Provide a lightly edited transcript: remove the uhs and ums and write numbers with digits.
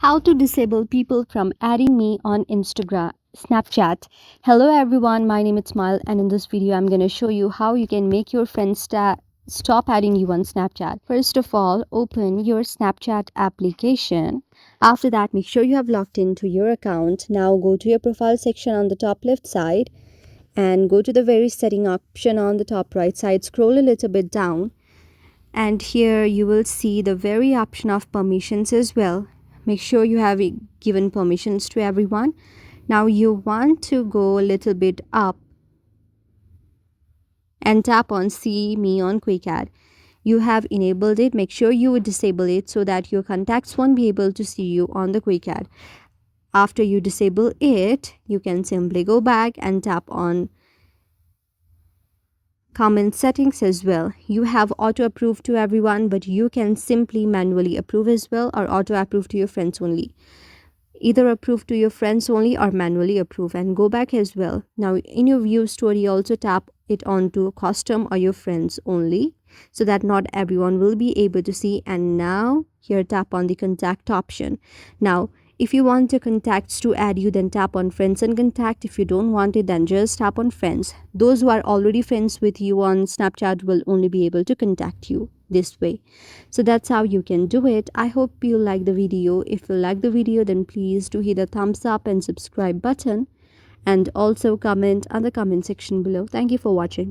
How to disable people from adding me on Instagram, Snapchat. Hello everyone, my name is Smile, and in this video I'm going to show you how you can make your friends stop adding you on Snapchat. First of all, open your Snapchat application. After that, make sure you have logged into your account. Now go to your profile section on the top left side and go to the very setting option on the top right side. Scroll a little bit down and here you will see the very option of permissions as well. Make sure you have given permissions to everyone. Now you want to go a little bit up and tap on see me on quick add. You have enabled it. Make sure you disable it so that your contacts won't be able to see you on the quick add. After you disable it, you can simply go back and tap on comment settings as well. You have auto approve to everyone, but you can simply manually approve as well, or auto approve to your friends only. Either approve to your friends only or manually approve, and go back as well. Now in your view story, also tap it onto custom or your friends only, so that not everyone will be able to see. And now here tap on the contact option. Now if you want the contacts to add you, then tap on friends and contact. If you don't want it, then just tap on friends. Those who are already friends with you on Snapchat will only be able to contact you this way. So that's how you can do it. I hope you like the video. If you like the video, then please do hit the thumbs up and subscribe button, and also comment on the comment section below. Thank you for watching.